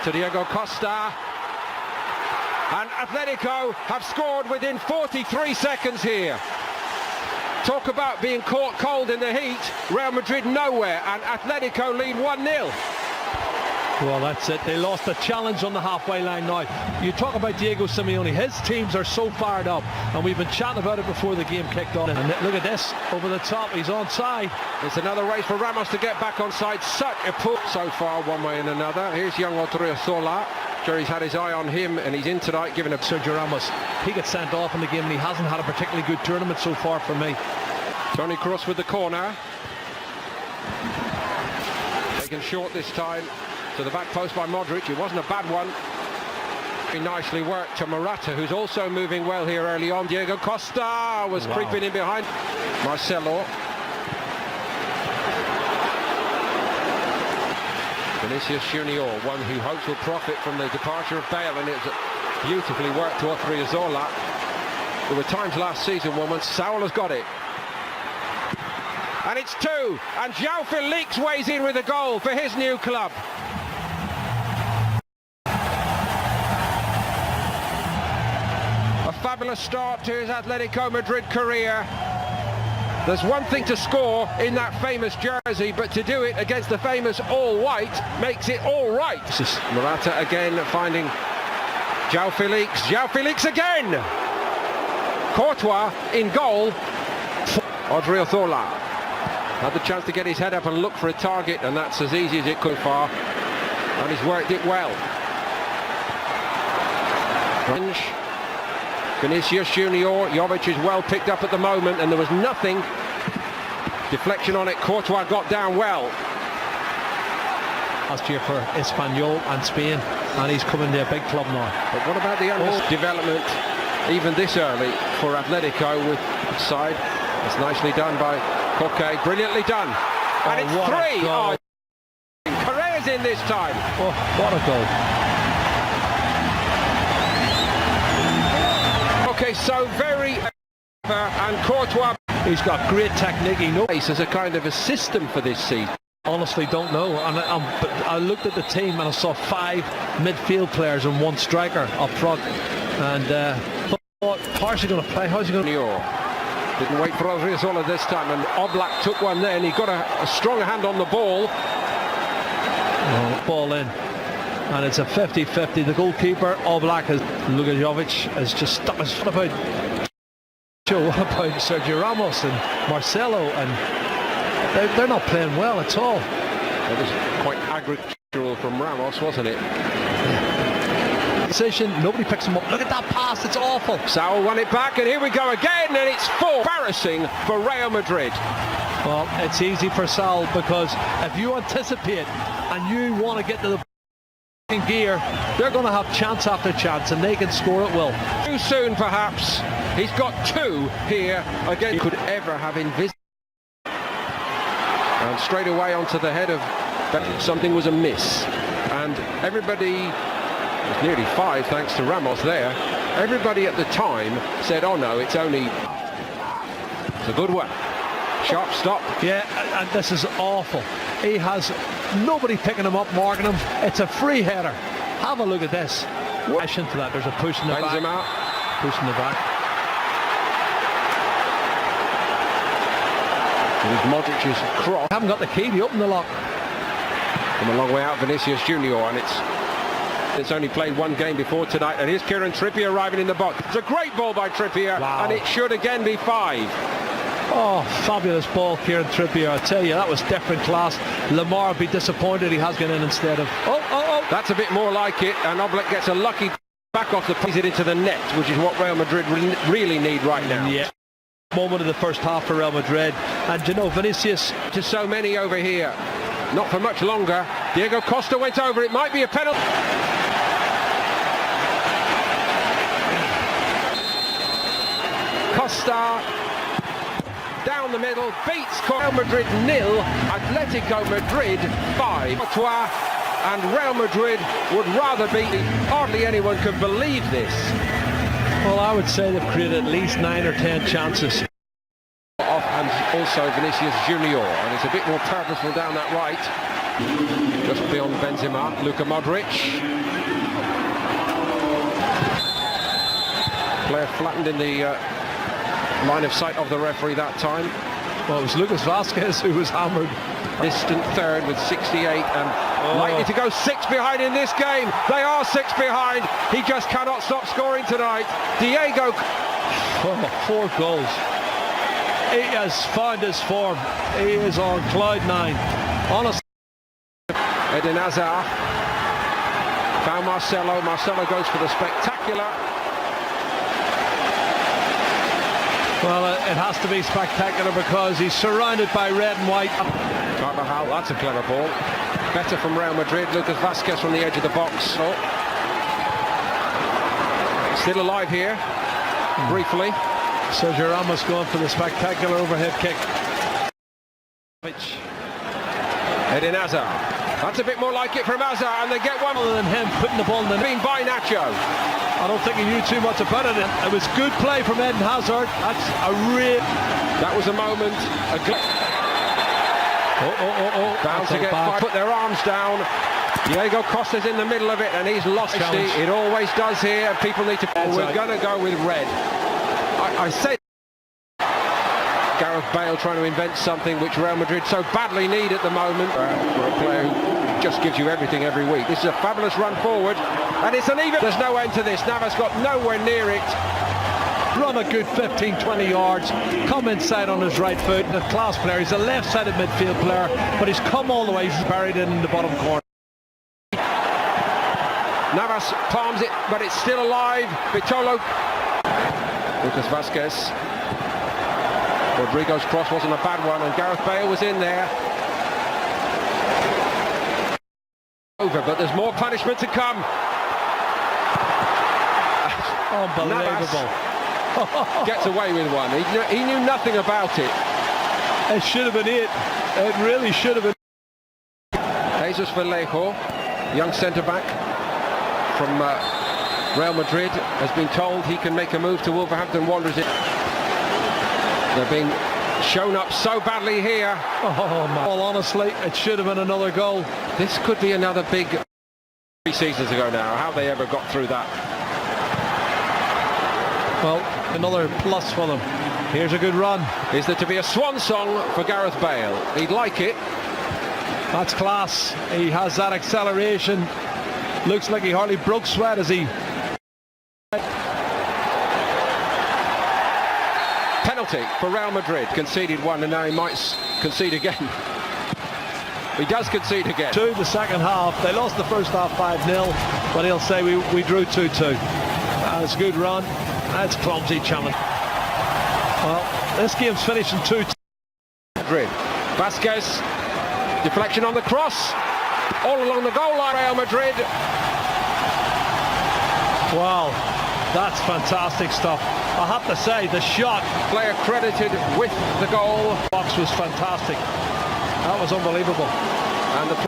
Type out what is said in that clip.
to Diego Costa. And Atletico have scored within 43 seconds here. Talk about being caught cold in the heat. Real Madrid nowhere, and Atletico lead 1-0. Well, that's it. They lost the challenge on the halfway line now. You talk about Diego Simeone. His teams are so fired up, and we've been chatting about it before the game kicked off. And look at this, over the top, he's onside. It's another race for Ramos to get back on side. Such a pull so far, one way and another. Here's young Odriozola. Jerry's had his eye on him, and he's in tonight, giving a... Sergio Ramos, he gets sent off in the game, and he hasn't had a particularly good tournament so far for me. Tony Kroos with the corner. Taken short this time. To the back post by Modric. It wasn't a bad one. Very nicely worked to Morata, who's also moving well here early on. Diego Costa was creeping in behind. Marcelo. Vinicius Junior, one who hopes will profit from the departure of Bale, and it's beautifully worked to Odriozola. There were times last season when once Saul has got it. And it's two, and João Felix weighs in with a goal for his new club. A fabulous start to his Atletico Madrid career. There's one thing to score in that famous jersey, but to do it against the famous all-white makes it all right. Morata again finding João Felix. João Felix again! Courtois in goal. Odriozola had the chance to get his head up and look for a target, and that's as easy as it could far. And he's worked it well. Vinicius Junior, Jovic is well picked up at the moment, and there was nothing. Deflection on it, Courtois got down well. Last year for Espanyol and Spain, and he's coming to a big club now. But what about the development, even this early, for Atletico with side? It's nicely done by Koke, brilliantly done. And it's three! Oh, Correa's in this time. Oh, what a goal. Okay, so very and Courtois, he's got great technique. He knows as a kind of a system for this season. Honestly, don't know. And I looked at the team and I saw 5 midfield players and 1 striker up front. And how's he going to play? How's he going to? Didn't wait for Odriozola this time, and Oblak took one there, and he got a strong hand on the ball. Oh, ball in. And it's a 50-50. The goalkeeper, Oblak, look at Jovic, has just stuck his foot about. What about Sergio Ramos and Marcelo? And they're not playing well at all. It was quite agricultural from Ramos, wasn't it? Decision, nobody picks him up. Look at that pass, it's awful. Saul won it back, and here we go again, and it's 4. Embarrassing for Real Madrid. Well, it's easy for Saul, because if you anticipate and you want to get to the gear, they're going to have chance after chance, and they can score at will. Too soon, perhaps. He's got 2 here again. Could ever have envisaged. And straight away onto the head of something was amiss, and everybody, it was nearly 5 thanks to Ramos there. Everybody at the time said, "Oh no, it's only." It's a good one. Sharp stop. Yeah, and this is awful. He has nobody picking him up, marking him. It's a free header. Have a look at this. Into that. There's a push in the back. Him out. Push in the back. It was Modric's cross. I haven't got the key to open the lock. From a long way out, Vinicius Junior, and it's only played 1 game before tonight. And here's Kieran Trippier arriving in the box. It's a great ball by Trippier, and it should again be 5. Oh, fabulous ball, Kieran Trippier. I tell you, that was different class. Lamar would be disappointed he has gone in instead of... Oh! That's a bit more like it, and Oblak gets a lucky back off the plays it into the net, which is what Real Madrid really need right now. Yeah. Moment of the first half for Real Madrid. And you know, Vinicius... To so many over here. Not for much longer. Diego Costa went over. It might be a penalty. Costa... down the middle, beats Real Madrid 0, Atletico Madrid 5. Courtois and Real Madrid would rather be. Hardly anyone can believe this. Well, I would say they've created at least 9 or 10 chances. And also Vinicius Junior, and it's a bit more purposeful down that right. Just beyond Benzema, Luka Modric. Player flattened in the line of sight of the referee that time. Well, it was Lucas Vazquez who was hammered. Distant third with 68 and likely to go 6 behind in this game. They are 6 behind. He just cannot stop scoring tonight. Diego. 4 goals. He has found his form. He is on cloud 9. Honestly. Eden Hazard found Marcelo. Marcelo goes for the spectacular. Well, it has to be spectacular because he's surrounded by red and white. Carvajal, that's a clever ball. Better from Real Madrid. Lucas Vazquez from the edge of the box. Oh. Still alive here, briefly. Sergio Ramos going for the spectacular overhead kick. Eden Hazard. That's a bit more like it from Hazard, and they get one. Other than him putting the ball in the net. Being by Nacho. I don't think he knew too much about it. It was good play from Eden Hazard. That's a real... That was a moment. Bound to get five. Put their arms down. Diego Costa's in the middle of it, and he's lost it. It always does here. People need to... We're going to go with red. I say... Gareth Bale trying to invent something which Real Madrid so badly need at the moment. For a player who just gives you everything every week. This is a fabulous run forward, and it's an even... There's no end to this. Navas got nowhere near it. Run a good 15-20 yards, come inside on his right foot. A class player. He's a left-sided midfield player, but he's come all the way. He's buried in the bottom corner. Navas palms it, but it's still alive. Vitolo. Lucas Vazquez. Rodrigo's cross wasn't a bad one, and Gareth Bale was in there. Over, but there's more punishment to come. Unbelievable. Gets away with one. He knew nothing about it. It should have been it. It really should have been. Jesus Vallejo, young centre-back from Real Madrid, has been told he can make a move to Wolverhampton Wanderers. They're being shown up so badly here. Oh, man. Well, honestly, it should have been another goal. This could be another big... 3 seasons ago now. How they ever got through that? Well, another plus for them. Here's a good run. Is there to be a swan song for Gareth Bale? He'd like it. That's class. He has that acceleration. Looks like he hardly broke sweat as he... Penalty for Real Madrid. Conceded one, and now he might concede again. He does concede again. The second half. They lost the first half 5-0, but he'll say we drew 2-2. That's a good run. That's clumsy challenge. Well, this game's finished in 2-2. Madrid. Vazquez. Deflection on the cross. All along the goal line, Real Madrid. Wow, that's fantastic stuff. I have to say, the shot. Player credited with the goal. Box was fantastic. That was unbelievable. And the